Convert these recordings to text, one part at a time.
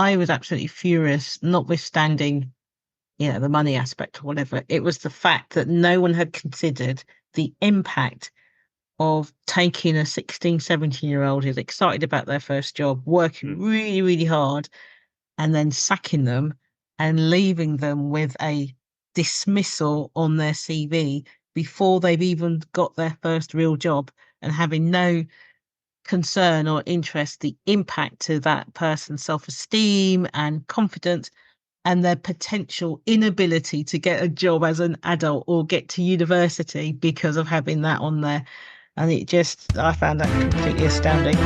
I was absolutely furious, notwithstanding, the money aspect or whatever. It was the fact that no one had considered the impact of taking a 16, 17-year-old who's excited about their first job, working Mm. really, really hard, and then sacking them and leaving them with a dismissal on their CV before they've even got their first real job, and having no concern or interest the impact to that person's self-esteem and confidence and their potential inability to get a job as an adult or get to university because of having that on there. And I found that completely astounding.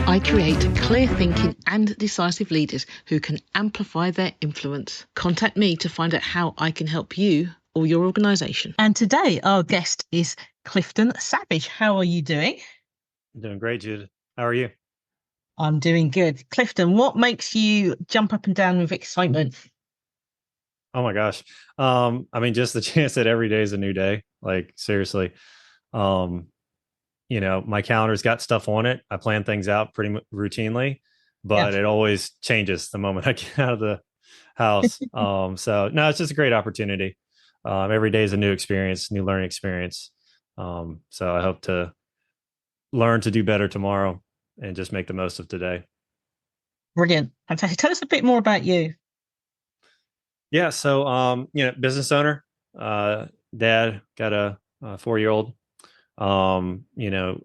I create clear thinking and decisive leaders who can amplify their influence. Contact me to find out how I can help you or your organisation. And today our guest is Clifton Savage. How are you doing? Doing great, Judith. How are you? I'm doing good. Clifton, what makes you jump up and down with excitement? Oh my gosh. I mean, just the chance that every day is a new day. Like seriously. Um, my calendar's got stuff on it. I plan things out pretty routinely, Yeah. but it always changes the moment I get out of the house. So no, it's just a great opportunity. Every day is a new experience, new learning experience. So I hope to learn to do better tomorrow and just make the most of today. Brilliant. Fantastic. Tell us a bit more about you. Yeah. So, business owner, dad, got a 4-year-old, um, you know,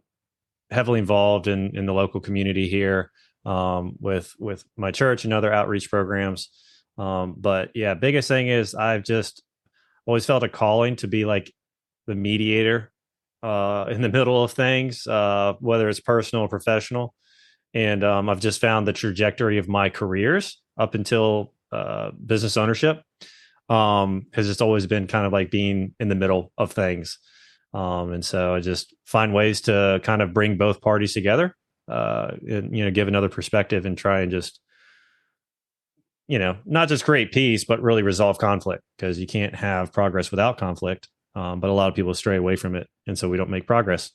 heavily involved in the local community here, with my church and other outreach programs. But yeah, biggest thing is I've just always felt a calling to be like the mediator, in the middle of things, whether it's personal or professional. And I've just found the trajectory of my careers up until business ownership, has just always been kind of like being in the middle of things. And so I just find ways to kind of bring both parties together, and give another perspective and try and just not just create peace, but really resolve conflict, because you can't have progress without conflict. But a lot of people stray away from it, and so we don't make progress.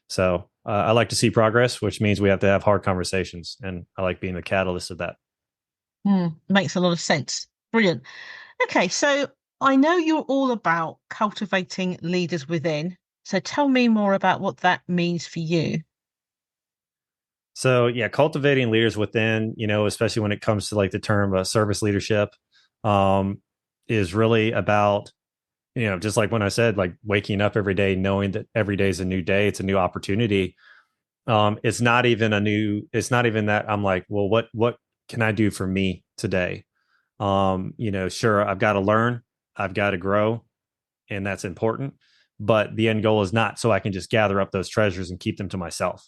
So I like to see progress, which means we have to have hard conversations, and I like being the catalyst of that. Makes a lot of sense. Brilliant. Okay, so I know you're all about cultivating leaders within. So tell me more about what that means for you. So yeah, cultivating leaders within, especially when it comes to like the term service leadership, um, is really about, just like when I said, like waking up every day, knowing that every day is a new day, it's a new opportunity. It's not even that I'm like, well, what can I do for me today? Sure, I've got to learn, I've got to grow, and that's important. But the end goal is not so I can just gather up those treasures and keep them to myself.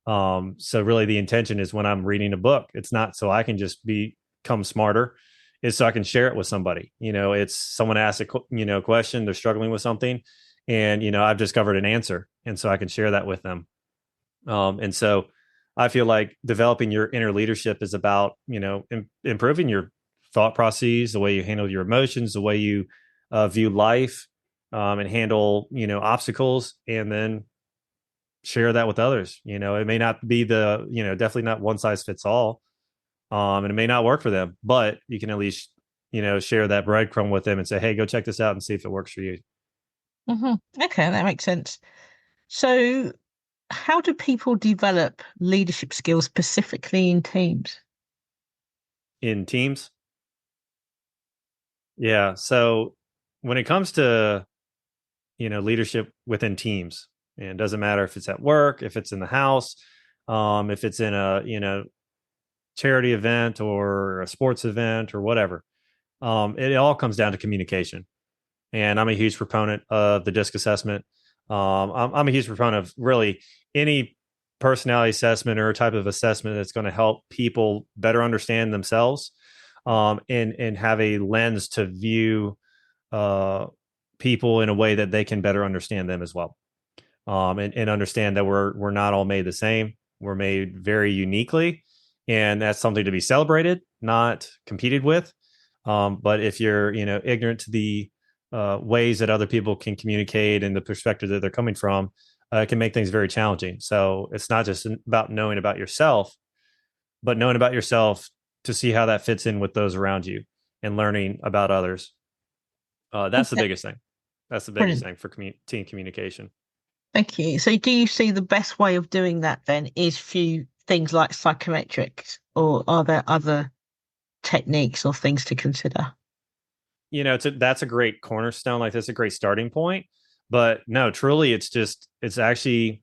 So really the intention is when I'm reading a book, it's not so I can just become smarter, is so I can share it with somebody. It's someone asks a question, they're struggling with something, and I've discovered an answer, and so I can share that with them. And so I feel like developing your inner leadership is about, improving your thought processes, the way you handle your emotions, the way you view life, and handle, obstacles, and then share that with others. It may not be definitely not one size fits all. And it may not work for them, but you can at least, share that breadcrumb with them and say, hey, go check this out and see if it works for you. hmm Okay, that makes sense. So, how do people develop leadership skills specifically in teams? In teams. Yeah. So when it comes to, leadership within teams, and it doesn't matter if it's at work, if it's in the house, if it's in a, charity event or a sports event or whatever. It all comes down to communication. And I'm a huge proponent of the DISC assessment. I'm a huge proponent of really any personality assessment or type of assessment that's going to help people better understand themselves, and have a lens to view uh, people in a way that they can better understand them as well, and understand that we're not all made the same. We're made very uniquely, and that's something to be celebrated, not competed with. But if you're ignorant to the ways that other people can communicate and the perspective that they're coming from, it can make things very challenging. So it's not just about knowing about yourself, but knowing about yourself to see how that fits in with those around you and learning about others. That's the Okay, biggest thing. That's the biggest brilliant. thing for team communication. Thank you. So, do you see the best way of doing that then is through things like psychometrics, or are there other techniques or things to consider? That's a great cornerstone. Like that's a great starting point. But no, truly, it's actually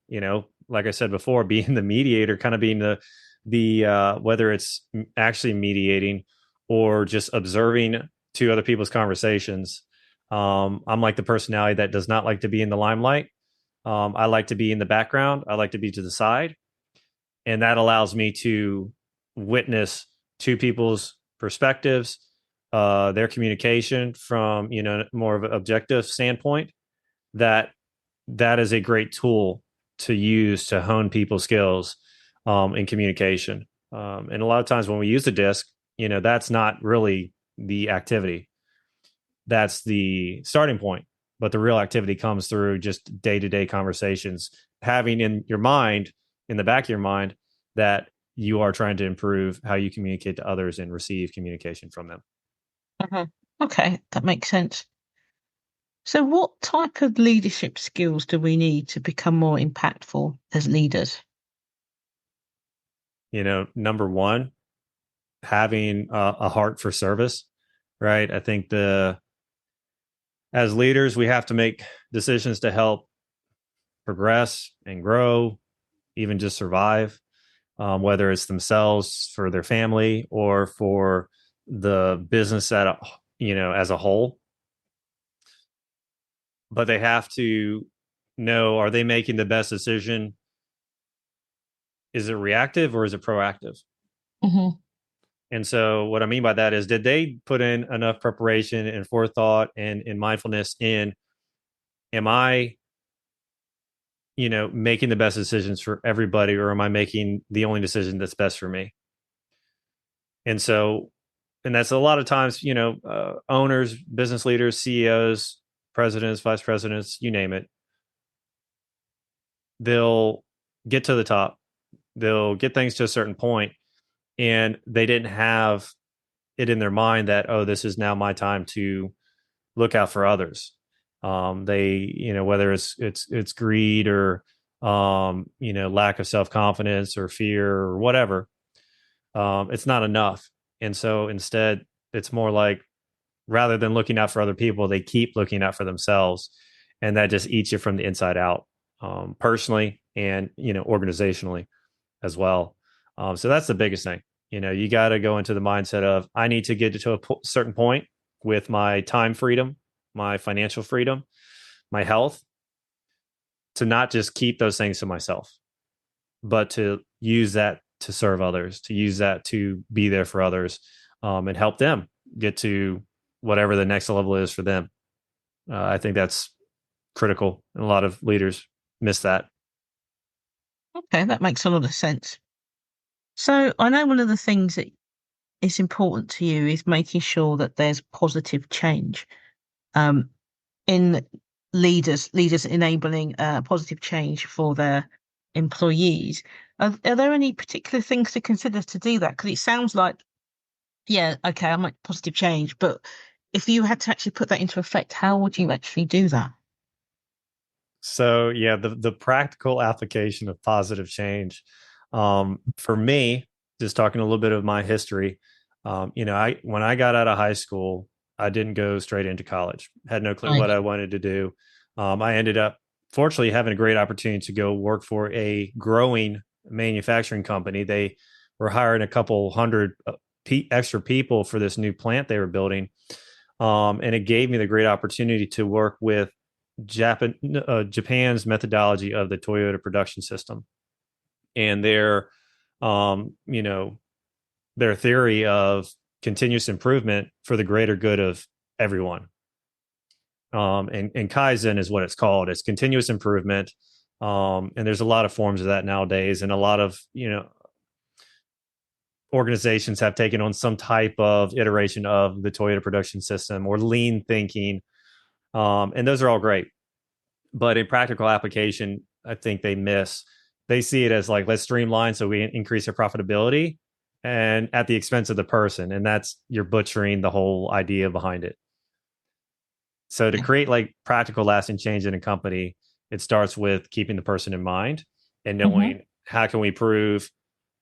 like I said before, being the mediator, kind of being the whether it's actually mediating or just observing two other people's conversations. I'm like the personality that does not like to be in the limelight. I like to be in the background. I like to be to the side, and that allows me to witness two people's perspectives, their communication from more of an objective standpoint. That that is a great tool to use to hone people's skills in communication. And a lot of times when we use the disc, that's not really the activity. That's the starting point. But the real activity comes through just day to day conversations, having in your mind, in the back of your mind, that you are trying to improve how you communicate to others and receive communication from them. Mhm. Okay, that makes sense. So, what type of leadership skills do we need to become more impactful as leaders? Number one, having a heart for service, right? I think the as leaders, we have to make decisions to help progress and grow, even just survive, whether it's themselves, for their family, or for the business as a whole. But they have to know, are they making the best decision? Is it reactive or is it proactive? Hmm. And so what I mean by that is, did they put in enough preparation and forethought and mindfulness in, am I making the best decisions for everybody, or am I making the only decision that's best for me? And so, and that's a lot of times, owners, business leaders, CEOs, presidents, vice presidents, you name it, they'll get to the top, they'll get things to a certain point, and they didn't have it in their mind that, oh, this is now my time to look out for others. They, whether it's greed or lack of self confidence or fear or whatever, it's not enough. And so instead, it's more like, rather than looking out for other people, they keep looking out for themselves, and that just eats you from the inside out, personally and organizationally as well. So that's the biggest thing. You got to go into the mindset of, I need to get to a certain point with my time freedom, my financial freedom, my health, to not just keep those things to myself, but to use that to serve others, to use that to be there for others, and help them get to whatever the next level is for them. I think that's critical, and a lot of leaders miss that. Okay, that makes a lot of sense. So, I know one of the things that is important to you is making sure that there's positive change. Um, in leaders enabling positive change for their employees. Are there any particular things to consider to do that? Because it sounds like, yeah, okay, I make positive change, but if you had to actually put that into effect, how would you actually do that? So yeah, the practical application of positive change, for me, just talking a little bit of my history, I when I got out of high school, I didn't go straight into college. Had no clue what Right. I wanted to do. I ended up, fortunately, having a great opportunity to go work for a growing manufacturing company. They were hiring a couple hundred extra people for this new plant they were building, and it gave me the great opportunity to work with Japan's methodology of the Toyota production system and um, you know, their theory of continuous improvement for the greater good of everyone. And Kaizen is what it's called. It's continuous improvement. And there's a lot of forms of that nowadays, and a lot of organizations have taken on some type of iteration of the Toyota production system or lean thinking, and those are all great. But in practical application, I think they see it as like, let's streamline so we increase our profitability. and at the expense of the person. And that's, you're butchering the whole idea behind it. So to Yeah. create like practical lasting change in a company, it starts with keeping the person in mind and Hmm. knowing how can we improve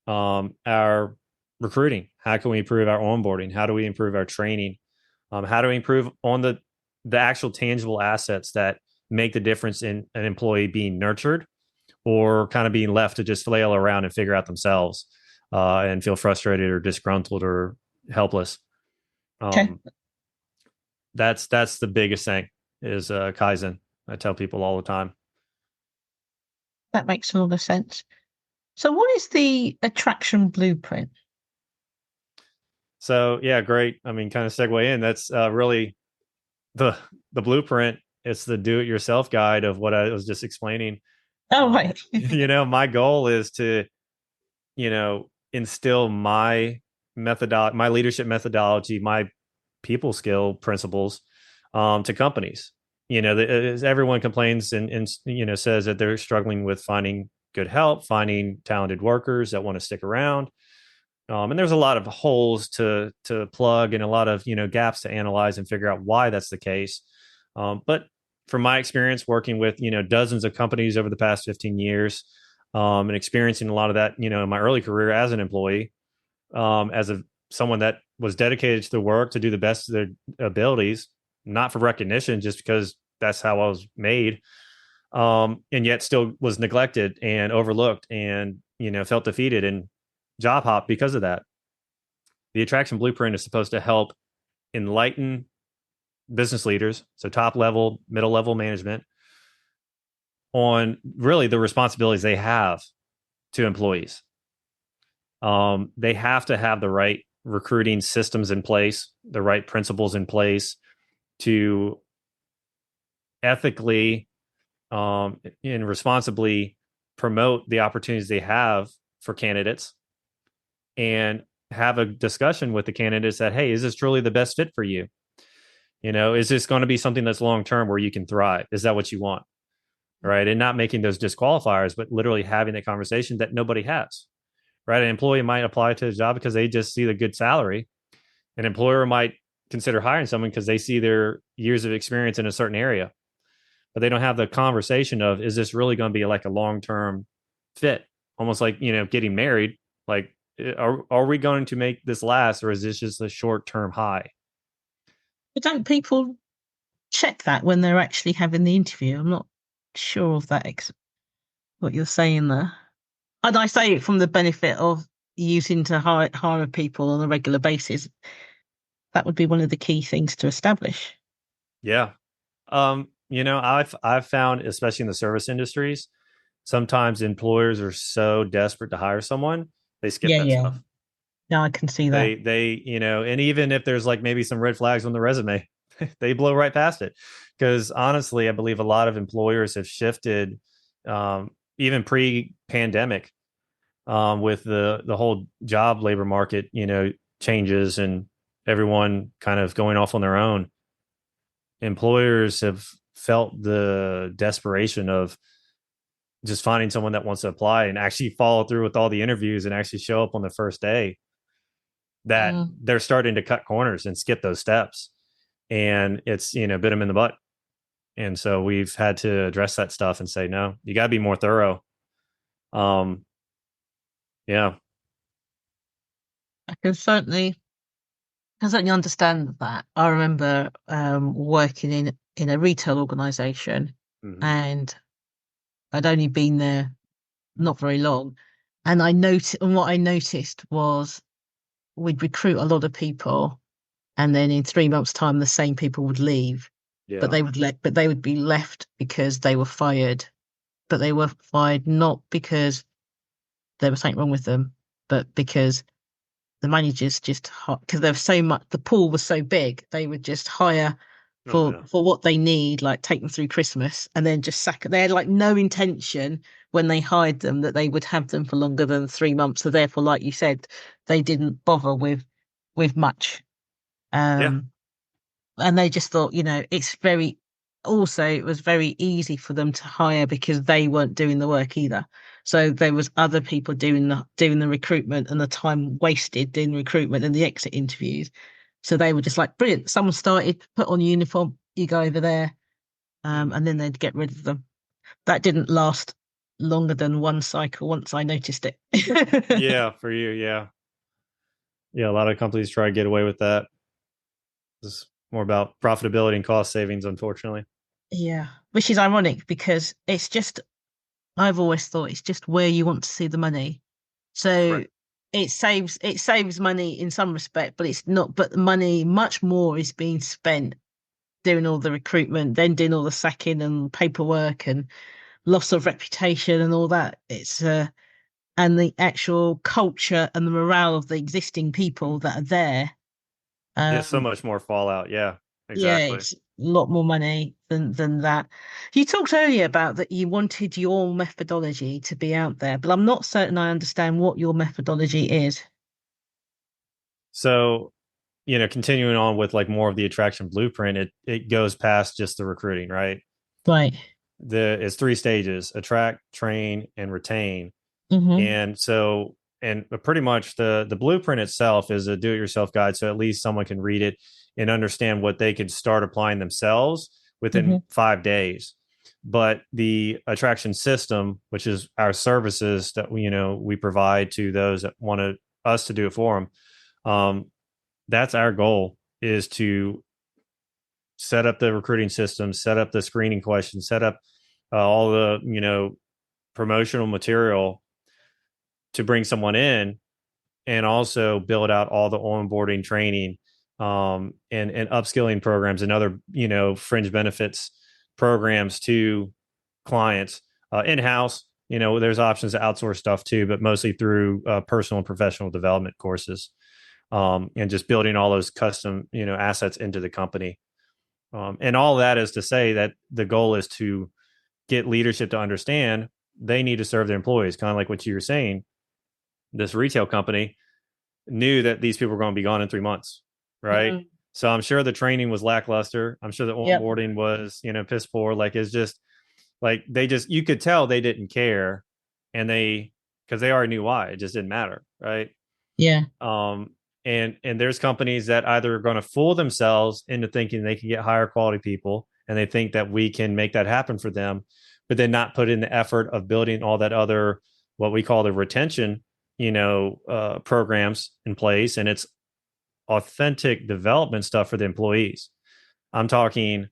our recruiting, how can we improve our onboarding, how do we improve our training, how do we improve on the actual tangible assets that make the difference in an employee being nurtured or kind of being left to just flail around and figure out themselves and feel frustrated or disgruntled or helpless. Okay. Um, that's the biggest thing is Kaizen. I tell people all the time. That makes a lot of sense. So what is the attraction blueprint? So yeah, great. I mean, kind of segue in. That's really the the blueprint. It's the do-it-yourself guide of what I was just explaining. Oh, right. My goal is to instill my leadership methodology, my people skill principles to companies. As everyone complains and says that they're struggling with finding good help, finding talented workers that want to stick around. And there's a lot of holes to plug and a lot of gaps to analyze and figure out why that's the case. But from my experience working with dozens of companies over the past 15 years, and experiencing a lot of that in my early career as an employee, as a someone that was dedicated to the work to do the best of their abilities, not for recognition, just because that's how I was made, and yet still was neglected and overlooked and felt defeated and job hop because of that. The attraction blueprint is supposed to help enlighten business leaders, so top level, middle level management, on really the responsibilities they have to employees. They have to have the right recruiting systems in place, the right principles in place to ethically and responsibly promote the opportunities they have for candidates and have a discussion with the candidates that, hey, is this truly the best fit for you? Is this going to be something that's long term where you can thrive? Is that what you want? Right. And not making those disqualifiers, but literally having that conversation that nobody has. Right. An employee might apply to a job because they just see the good salary. An employer might consider hiring someone because they see their years of experience in a certain area, but they don't have the conversation of, is this really going to be like a long term fit? Almost like, getting married. Like, are we going to make this last, or is this just a short term high? But don't people check that when they're actually having the interview? I'm not sure of that, what you're saying there. And I say it from the benefit of using to hire people on a regular basis. That would be one of the key things to establish. Yeah. I've found, especially in the service industries, sometimes employers are so desperate to hire someone, they skip Yeah, that yeah. stuff. No, I can see that. And even if there's like maybe some red flags on the resume, they blow right past it. Because honestly, I believe a lot of employers have shifted, even pre-pandemic, with the whole job labor market, changes and everyone kind of going off on their own. Employers have felt the desperation of just finding someone that wants to apply and actually follow through with all the interviews and actually show up on the first day, that Mm. they're starting to cut corners and skip those steps. And it's, bit them in the butt. And so we've had to address that stuff and say, no, you got to be more thorough. Um, yeah. I can certainly understand that. I remember working in a retail organization, Mm-hmm. and I'd only been there not very long. And what I noticed was we'd recruit a lot of people, and then in 3 months' time, the same people would leave, Yeah. but they would be left because they were fired. But they were fired not because there was something wrong with them, but because the managers just, because there was so much, the pool was so big, they would just hire Oh, yeah. for what they need, like take them through Christmas, and then just sack it. They had like no intention when they hired them that they would have them for longer than 3 months. So therefore, like you said, they didn't bother with much. Yeah. Um, and they just thought, it's very, also it was very easy for them to hire because they weren't doing the work either. So there was other people doing the recruitment and the time wasted doing recruitment and the exit interviews. So they were just like, brilliant. Someone started, put on uniform, you go over there, Mm. and then they'd get rid of them. That didn't last longer than one cycle once I noticed it. Yeah, for you, yeah. Yeah, a lot of companies try to get away with that. It's more about profitability and cost savings, unfortunately. Yeah, which is ironic because it's just, I've always thought it's just where you want to see the money. So Correct. it saves money in some respect, but it's not, but the money much more is being spent doing all the recruitment, then doing all the sacking and paperwork and loss of reputation and all that. It's and the actual culture and the morale of the existing people that are there. Yeah, so Um, much more fallout. Yeah, yeah, exactly. it's a lot more money than that. You talked earlier about that you wanted your methodology to be out there, but I'm not certain I understand what your methodology is. So, continuing on with like more of the attraction blueprint, it goes past just the recruiting, right? Right. It's three stages: attract, train, and retain. Mm-hmm. And so, and pretty much the blueprint itself is a do-it-yourself guide, so at least someone can read it and understand what they could start applying themselves Mm-hmm. within 5 days. But the attraction system, which is our services that we provide to those that want us to do it for them, that's our goal, is to set up the recruiting system, set up the screening questions, set up all the promotional material to bring someone in, and also build out all the onboarding training, and upskilling programs and other fringe benefits programs to clients, in house. There's options to outsource stuff too, but mostly through personal and professional development courses, and just building all those custom assets into the company. And all that is to say that the goal is to get leadership to understand they need to serve their employees, kind of like what you were saying. This retail company knew that these people were going to be gone in 3 months, right? Mm. So I'm sure the training was lackluster. I'm sure the Yep. onboarding was, piss poor. Like, it's just like you could tell they didn't care, and because they already knew why. It just didn't matter, right? Yeah. Um, and there's companies that either are going to fool themselves into thinking they can get higher quality people, and they think that we can make that happen for them, but then not put in the effort of building all that other, what we call the retention, programs in place, and it's authentic development stuff for the employees. I'm talking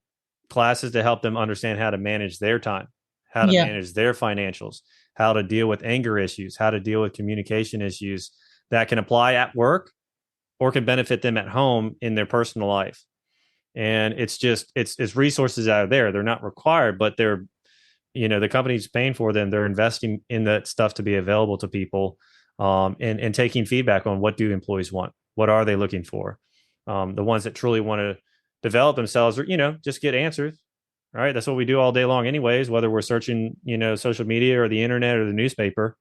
classes to help them understand how to manage their time, how to Yeah. manage their financials, how to deal with anger issues, how to deal with communication issues that can apply at work or can benefit them at home in their personal life. And it's just it's resources out of there. They're not required, but they're the company's paying for them. They're investing in that stuff to be available to people, and taking feedback on what do employees want, what are they looking for. The ones that truly want to develop themselves, or just get answers. Right, that's what we do all day long, anyways. Whether we're searching, social media or the internet or the newspaper,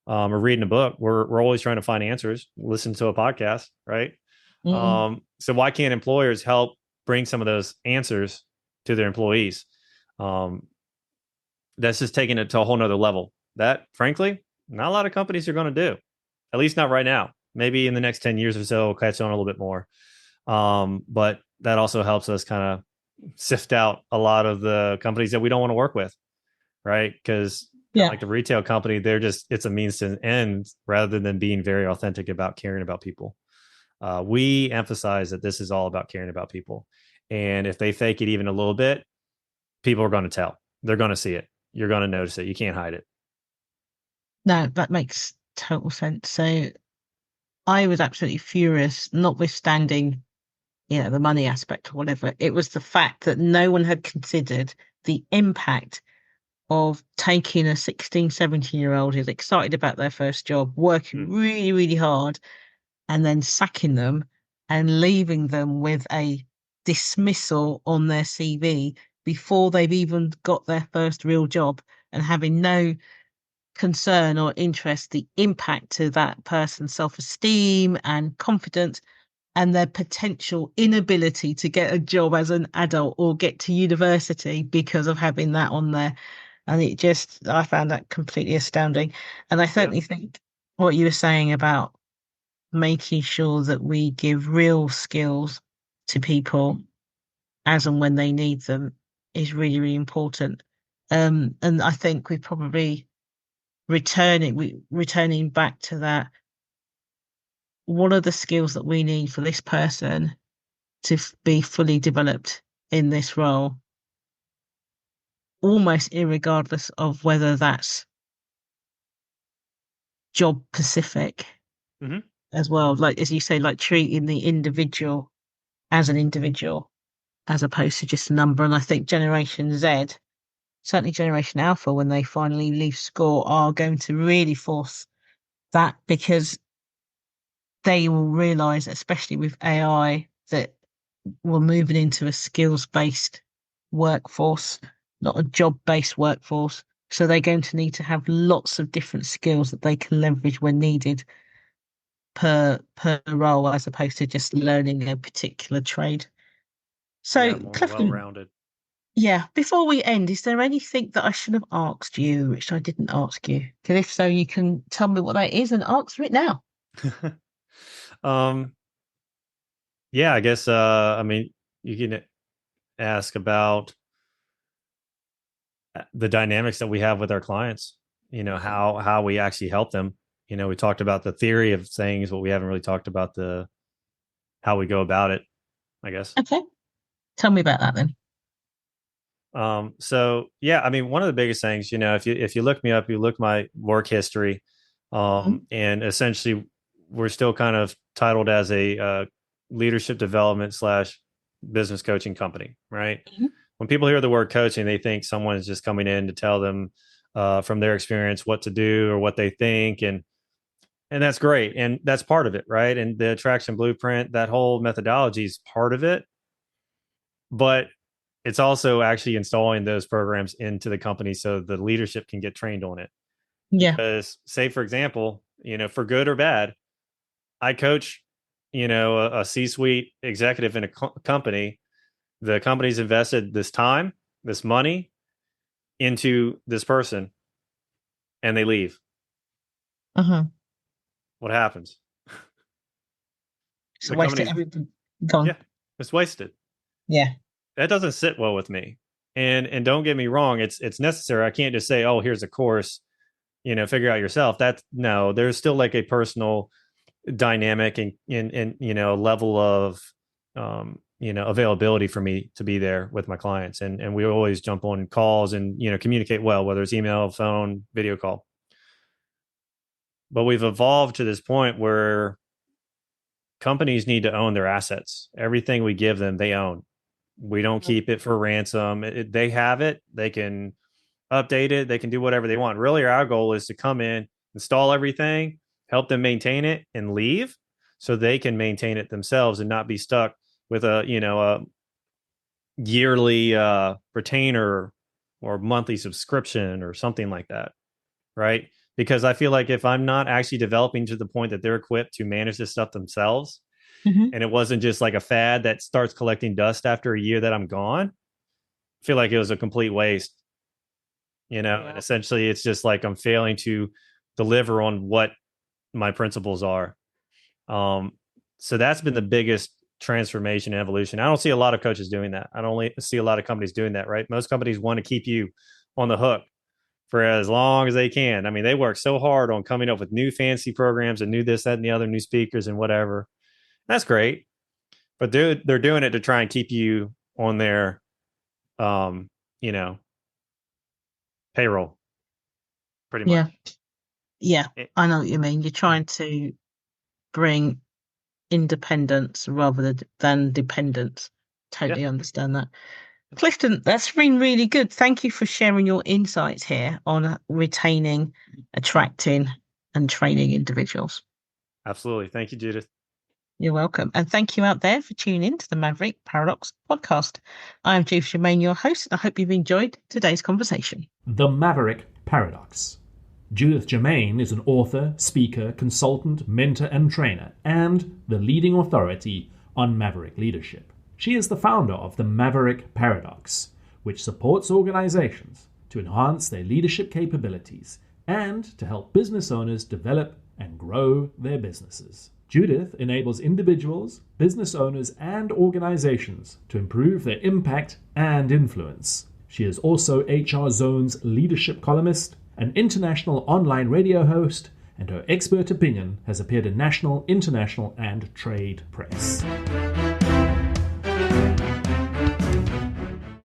or reading a book, we're always trying to find answers. Listen to a podcast, right? Mm. So why can't employers help bring some of those answers to their employees? Um, that's just taking it to a whole nother level. That, frankly, not a lot of companies are going to do, at least not right now. Maybe in the next 10 years or so, we'll catch on a little bit more. But that also helps us kind of sift out a lot of the companies that we don't want to work with, right? Because kind of Yeah. like the retail company, it's a means to an end rather than being very authentic about caring about people. We emphasize that this is all about caring about people. And if they fake it even a little bit, people are going to tell. They're going to see it. You're going to notice it. You can't hide it. No, that makes total sense. So I was absolutely furious, notwithstanding, the money aspect or whatever. It was the fact that no one had considered the impact of taking a 16, 17-year-old who's excited about their first job, working Mm. really, really hard, and then sacking them and leaving them with a dismissal on their CV before they've even got their first real job, and having no concern or interest the impact to that person's self-esteem and confidence and their potential inability to get a job as an adult or get to university because of having that on there. And I found that completely astounding. And I Yeah. certainly think what you were saying about making sure that we give real skills to people as and when they need them is really, really important. And I think we probably returning back to that, what are the skills that we need for this person to be fully developed in this role, almost irregardless of whether that's job specific Hmm. as well. Like as you say, like treating the individual as an individual as opposed to just a number. And I think Generation Z, certainly Generation Alpha, when they finally leave school, are going to really force that because they will realize, especially with AI, that we're moving into a skills-based workforce, not a job-based workforce. So they're going to need to have lots of different skills that they can leverage when needed per role, as opposed to just learning a particular trade. Yeah, So, more Clifton, well-rounded. yeah, before we end, is there anything that I should have asked you, which I didn't ask you? Because if so, you can tell me what that is and answer it now. um, yeah, I guess. I mean, you can ask about the dynamics that we have with our clients. You know, how we actually help them. You know, we talked about the theory of things, but we haven't really talked about the how we go about it, I guess. Okay, tell me about that then. So yeah, I mean, one of the biggest things, you know, if you look me up, you look my work history, Mhm. and essentially we're still kind of titled as a leadership development slash business coaching company, right? Mhm. When people hear the word coaching, they think someone is just coming in to tell them from their experience what to do or what they think, and that's great, and that's part of it, right? And the attraction blueprint, that whole methodology is part of it, but it's also actually installing those programs into the company so the leadership can get trained on it. Yeah. Because, say, for example, you know, for good or bad, I coach, you know, a C-suite executive in a company. The company's invested this time, this money into this person, and they leave. Uh-huh. What happens? So The waste it company's, everything gone. yeah, it's wasted. Yeah. That doesn't sit well with me. And don't get me wrong, it's necessary. I can't just say, oh, here's a course, you know, figure out yourself. That's no, there's still like a personal dynamic and in you know, level of you know, availability for me to be there with my clients. And we always jump on calls and, you know, communicate well, whether it's email, phone, video call. But we've evolved to this point where companies need to own their assets. Everything we give them, they own. We don't Mhm. keep it for ransom. They have it. They can update it. They can do whatever they want. Really, our goal is to come in, install everything, help them maintain it, and leave, so they can maintain it themselves and not be stuck with a, you know, a yearly retainer or monthly subscription or something like that, right? Because I feel like if I'm not actually developing to the point that they're equipped to manage this stuff themselves, Mhm. and it wasn't just like a fad that starts collecting dust after a year that I'm gone, I feel like it was a complete waste, you know. And Yeah. essentially it's just like I'm failing to deliver on what my principles are. um so that's been the biggest transformation and evolution. I don't see a lot of coaches doing that. I don't see a lot of companies doing that, right? Most companies want to keep you on the hook for as long as they can. I mean, they work so hard on coming up with new fancy programs and new this, that, and the other, new speakers and whatever. That's great, but they're doing it to try and keep you on their um you know, payroll, pretty much. Yeah. Yeah. Eh, I know what you mean. You're trying to bring independence rather than dependence. yeah. Totally understand that. Clifton, that's been really good. Thank you for sharing your insights here on retaining, attracting, and training individuals. Absolutely. Thank you, Judith. You're welcome. And thank you out there for tuning in to the Maverick Paradox podcast. I'm Judith Germain, your host, and I hope you've enjoyed today's conversation. The Maverick Paradox. Judith Germain is an author, speaker, consultant, mentor, and trainer, and the leading authority on Maverick leadership. She is the founder of the Maverick Paradox, which supports organizations to enhance their leadership capabilities and to help business owners develop and grow their businesses. Judith enables individuals, business owners, and organizations to improve their impact and influence. She is also HR Zone's leadership columnist, an international online radio host, and her expert opinion has appeared in national, international, and trade press.